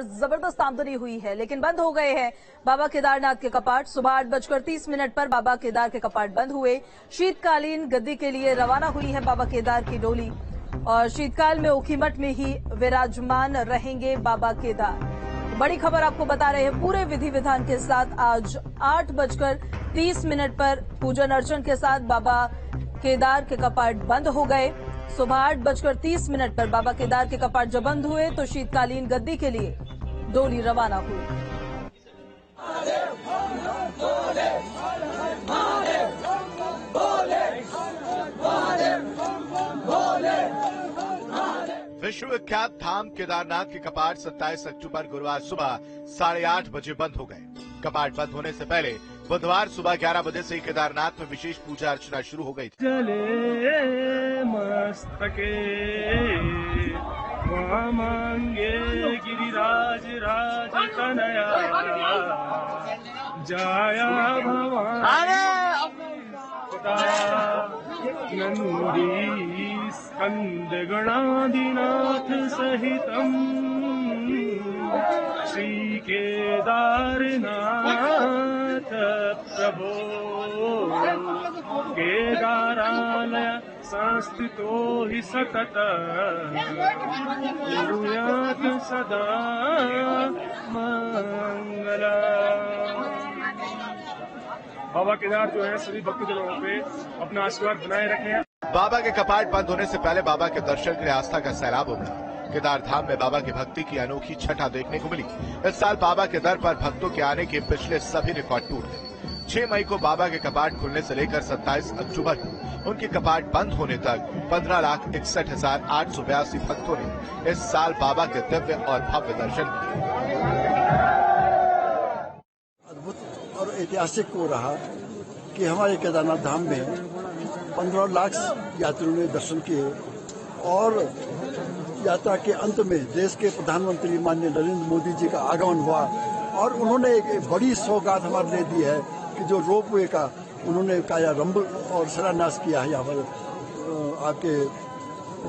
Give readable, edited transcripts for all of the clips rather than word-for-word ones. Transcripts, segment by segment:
जबरदस्त आमदनी हुई है, लेकिन बंद हो गए हैं बाबा केदारनाथ के कपाट। सुबह 8:30 पर बाबा केदार के कपाट बंद हुए। शीतकालीन गद्दी के लिए रवाना हुई है बाबा केदार की डोली और शीतकाल में ऊखीमठ में ही विराजमान रहेंगे बाबा केदार। बड़ी खबर आपको बता रहे हैं, पूरे विधि विधान के साथ आज 8:30 पर पूजन अर्चन के साथ बाबा केदार के कपाट बंद हो गए। सुबह 8:30 पर बाबा केदार के कपाट जब बंद हुए तो शीतकालीन गद्दी के लिए डोली रवाना हुई। विश्वविख्यात धाम केदारनाथ के कपाट 27 अक्टूबर गुरुवार सुबह 8:30 बजे बंद हो गए। कपाट बंद होने से पहले बुधवार सुबह 11 बजे से ही केदारनाथ में विशेष पूजा अर्चना शुरू हो गई थी। जले मस्तके वामांगे गिरिराज राज तनया जाया भवानी नंदी स्कंद गणाधिनाथ सहितम श्री केदारनाथ प्रभो केदारालय संस्थितो हि सतत कुर्यात् सदा मंगला। बाबा केदार जो है सभी भक्तजनों पे अपना आशीर्वाद बनाए रखे। बाबा के कपाट बंद होने से पहले बाबा के दर्शन के लिए आस्था का सैलाब उमड़ा। केदार धाम में बाबा की भक्ति की अनोखी छटा देखने को मिली। इस साल बाबा के दर पर भक्तों के आने के पिछले सभी रिकॉर्ड टूट गए। 6 मई को बाबा के कपाट खुलने से लेकर 27 अक्टूबर को उनके कपाट बंद होने तक 15,61,882 भक्तों ने इस साल बाबा के दिव्य और भव्य दर्शन किए। अद्भुत और ऐतिहासिक हो रहा कि हमारे केदारनाथ धाम में 15 लाख यात्रियों ने दर्शन किए और यात्रा के अंत में देश के प्रधानमंत्री माननीय नरेंद्र मोदी जी का आगमन हुआ और उन्होंने एक बड़ी सौगात हमारे लिए दी है कि जो रोपवे का उन्होंने कायारंभ और शिलान्यास किया है यहाँ पर आपके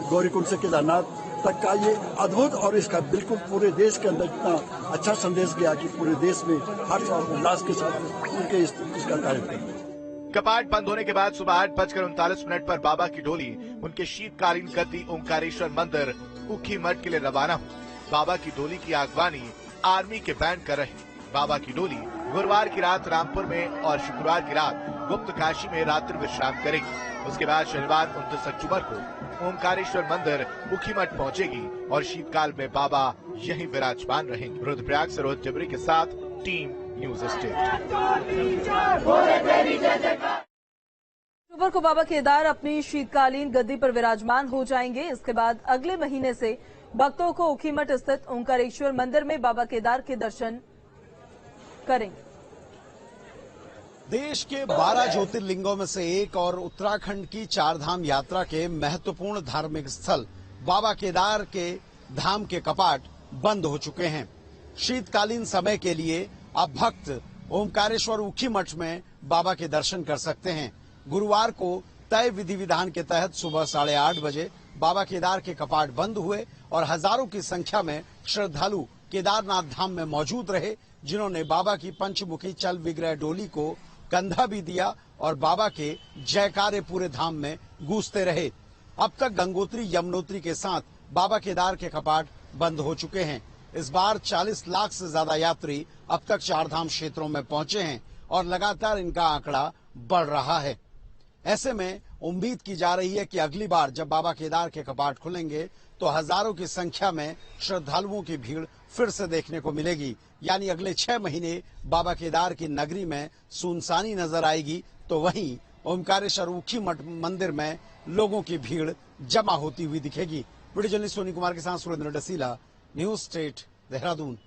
गौरीकुंड से केदारनाथ तक का, ये अद्भुत और इसका बिल्कुल पूरे देश के अंदर इतना अच्छा संदेश गया कि पूरे देश में हर्ष और उल्लास के साथ उनके इसका कार्यक्रम। कपाट बंद होने के बाद सुबह 8:39 पर बाबा की डोली उनके शीतकालीन गद्दी ओंकारेश्वर मंदिर ऊखीमठ के लिए रवाना हुई। बाबा की डोली की आगवानी आर्मी के बैंड कर रहे। बाबा की डोली गुरुवार की रात रामपुर में और शुक्रवार की रात गुप्त काशी में रात्रि विश्राम करेगी। उसके बाद शनिवार 29 अक्टूबर को ओंकारेश्वर मंदिर ऊखीमठ पहुंचेगी और शीतकाल में बाबा यहीं विराजमान रहेंगे। रुद्रप्रयाग से रोहित जबरी के साथ टीम न्यूज स्टेट। अक्टूबर को बाबा केदार अपनी शीतकालीन गद्दी पर विराजमान हो जाएंगे। इसके बाद अगले महीने से भक्तों को ऊखीमठ स्थित ओंकारेश्वर मंदिर में बाबा केदार के दर्शन करेंगे। देश के 12 ज्योतिर्लिंगों में से एक और उत्तराखंड की 4 धाम यात्रा के महत्वपूर्ण धार्मिक स्थल बाबा केदार के धाम के कपाट बंद हो चुके हैं। शीतकालीन समय के लिए अब भक्त ओंकारेश्वर ऊखीमठ में बाबा के दर्शन कर सकते हैं। गुरुवार को तय विधि विधान के तहत सुबह 8:30 बजे बाबा केदार के कपाट बंद हुए और हजारों की संख्या में श्रद्धालु केदारनाथ धाम में मौजूद रहे, जिन्होंने बाबा की पंचमुखी चल विग्रह डोली को कंधा भी दिया और बाबा के जयकारे पूरे धाम में गूंजते रहे। अब तक गंगोत्री यमुनोत्री के साथ बाबा केदार के कपाट बंद हो चुके हैं। इस बार 40 लाख से ज्यादा यात्री अब तक 4 धाम क्षेत्रों में पहुंचे हैं और लगातार इनका आंकड़ा बढ़ रहा है। ऐसे में उम्मीद की जा रही है कि अगली बार जब बाबा केदार के कपाट खुलेंगे तो हजारों की संख्या में श्रद्धालुओं की भीड़ फिर से देखने को मिलेगी। यानी अगले 6 महीने बाबा केदार की नगरी में सुनसानी नजर आएगी, तो वहीं ओंकारेश्वर ऊखीमठ मंदिर में लोगों की भीड़ जमा होती हुई दिखेगी। वीडियो जर्नलिस्ट सोनी कुमार के साथ सुरेंद्र डसीला, न्यूज स्टेट, देहरादून।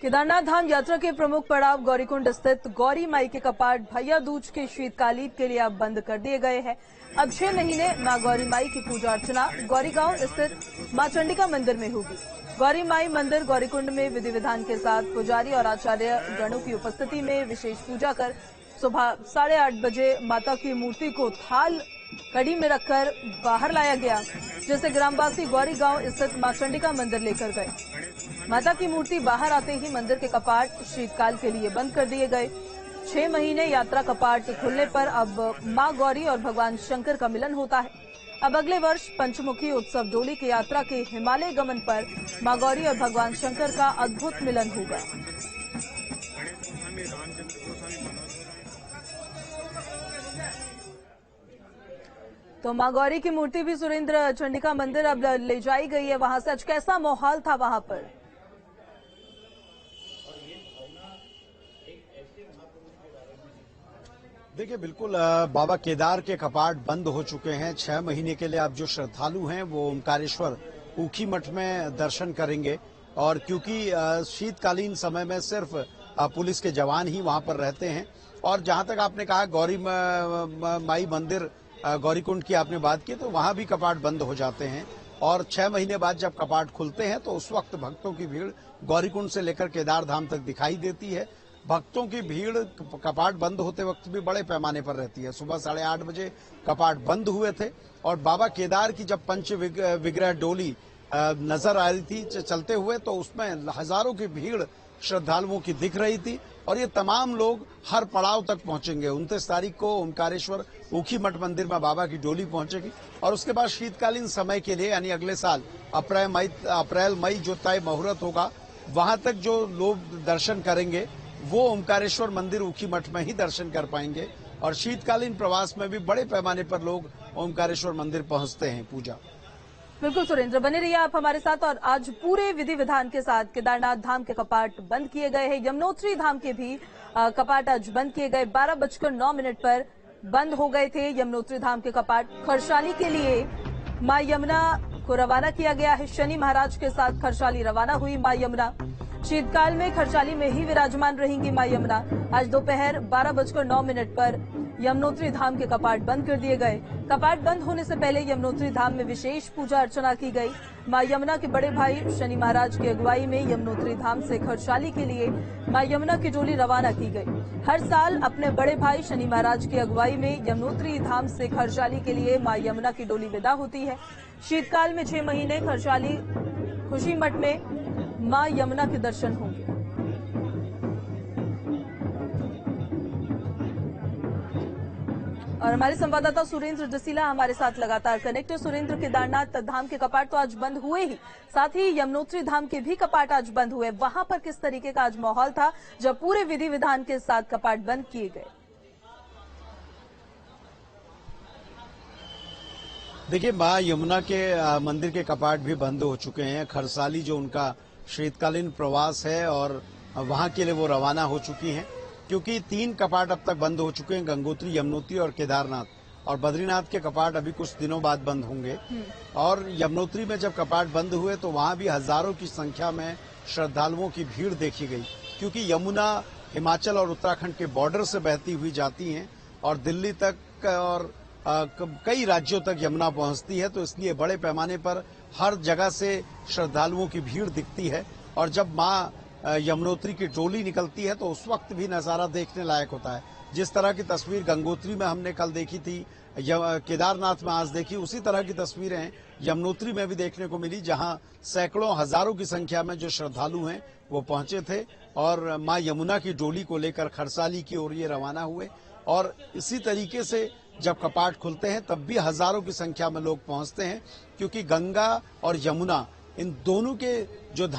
केदारनाथ धाम यात्रा के प्रमुख पड़ाव गौरीकुंड स्थित गौरी माई के कपाट भैया दूज के शीतकालीन के लिए अब बंद कर दिए गए हैं। अब 6 महीने मां गौरी माई की पूजा अर्चना गौरी गांव स्थित मां चंडिका मंदिर में होगी। गौरी माई मंदिर गौरीकुंड में विधि विधान के साथ पुजारी और आचार्य गणों की उपस्थिति में विशेष पूजा कर सुबह 8:30 बजे माता की मूर्ति को थाल कड़ी में रखकर बाहर लाया गया, जिसे ग्रामवासी गौरी गांव स्थित मां चंडिका मंदिर लेकर गए। माता की मूर्ति बाहर आते ही मंदिर के कपाट शीतकाल के लिए बंद कर दिए गए। 6 महीने यात्रा कपाट खुलने पर अब मां गौरी और भगवान शंकर का मिलन होता है। अब अगले वर्ष पंचमुखी उत्सव डोली की यात्रा के हिमालय गमन पर मां गौरी और भगवान शंकर का अद्भुत मिलन होगा। तो मां गौरी की मूर्ति भी सुरेंद्र चंडिका मंदिर अब ले जाई गई है। वहां से आज कैसा माहौल था वहां पर? देखिए, बिल्कुल बाबा केदार के कपाट बंद हो चुके हैं। 6 महीने के लिए अब जो श्रद्धालु हैं वो ओमकारेश्वर ऊखी मठ में दर्शन करेंगे। और क्योंकि शीतकालीन समय में सिर्फ पुलिस के जवान ही वहां पर रहते हैं। और जहां तक आपने कहा गौरी माई मंदिर गौरीकुंड की आपने बात की, तो वहां भी कपाट बंद हो जाते हैं। और 6 महीने बाद जब कपाट खुलते हैं तो उस वक्त भक्तों की भीड़ गौरीकुंड से लेकर केदार धाम तक दिखाई देती है। भक्तों की भीड़ कपाट बंद होते वक्त भी बड़े पैमाने पर रहती है। सुबह 8:30 बजे कपाट बंद हुए थे और बाबा केदार की जब पंच विग्रह डोली नजर आ रही थी चलते हुए, तो उसमें हजारों की भीड़ श्रद्धालुओं की दिख रही थी। और ये तमाम लोग हर पड़ाव तक पहुंचेंगे। 29 तारीख को ओमकारेश्वर ऊखी मठ मंदिर में बाबा की डोली पहुंचेगी और उसके बाद शीतकालीन समय के लिए यानी अगले साल अप्रैल मई जो तय मुहूर्त होगा, वहां तक जो लोग दर्शन करेंगे वो ओमकारेश्वर मंदिर ऊखी मठ में ही दर्शन कर पाएंगे। और शीतकालीन प्रवास में भी बड़े पैमाने पर लोग ओमकारेश्वर मंदिर पहुंचते हैं। पूजा बिल्कुल सुरेंद्र, बने रहिए आप हमारे साथ। और आज पूरे विधि विधान के साथ केदारनाथ धाम के कपाट बंद किए गए हैं। यमुनोत्री धाम के भी कपाट आज बंद किए गए। 12:09 पर बंद हो गए थे यमुनोत्री धाम के कपाट। खरसाली के लिए मां यमुना को रवाना किया गया है। शनि महाराज के साथ खरसाली रवाना हुई मां यमुना। शीतकाल में खरसाली में ही विराजमान रहेंगी मां यमुना। आज दोपहर 12:09 पर यमुनोत्री धाम के कपाट बंद कर दिए गए। कपाट बंद होने से पहले यमुनोत्री धाम में विशेष पूजा अर्चना की गई। मां यमुना के बड़े भाई शनि महाराज की अगुवाई में यमुनोत्री धाम से खरसाली के लिए मां यमुना की डोली रवाना की गई। हर साल अपने बड़े भाई शनि महाराज की अगुवाई में यमुनोत्री धाम से खरसाली के लिए मां यमुना की डोली विदा होती है। शीतकाल में 6 महीने खरसाली खुशी मठ में मां यमुना के दर्शन होंगे। और हमारे संवाददाता सुरेंद्र जसीला हमारे साथ लगातार कनेक्ट है। सुरेंद्र, केदारनाथ धाम के कपाट तो आज बंद हुए ही, साथ ही यमुनोत्री धाम के भी कपाट आज बंद हुए। वहां पर किस तरीके का आज माहौल था जब पूरे विधि विधान के साथ कपाट बंद किए गए? देखिए, मां यमुना के मंदिर के कपाट भी बंद हो चुके हैं। खरसाली जो उनका शीतकालीन प्रवास है और वहां के लिए वो रवाना हो चुकी हैं, क्योंकि 3 कपाट अब तक बंद हो चुके हैं, गंगोत्री, यमुनोत्री और केदारनाथ। और बद्रीनाथ के कपाट अभी कुछ दिनों बाद बंद होंगे। और यमुनोत्री में जब कपाट बंद हुए तो वहां भी हजारों की संख्या में श्रद्धालुओं की भीड़ देखी गई, क्योंकि यमुना हिमाचल और उत्तराखंड के बॉर्डर से बहती हुई जाती हैं और दिल्ली तक और कई राज्यों तक यमुना पहुंचती है। तो इसलिए बड़े पैमाने पर हर जगह से श्रद्धालुओं की भीड़ दिखती है। और जब मां यमुनोत्री की डोली निकलती है तो उस वक्त भी नजारा देखने लायक होता है। जिस तरह की तस्वीर गंगोत्री में हमने कल देखी थी, केदारनाथ में आज देखी, उसी तरह की तस्वीरें यमुनोत्री में भी देखने को मिली, जहां सैकड़ों हजारों की संख्या में जो श्रद्धालु हैं वो पहुंचे थे और मां यमुना की डोली को लेकर खरसाली की ओर ये रवाना हुए। और इसी तरीके से जब कपाट खुलते हैं तब भी हजारों की संख्या में लोग पहुंचते हैं, क्योंकि गंगा और यमुना इन दोनों के जो धाम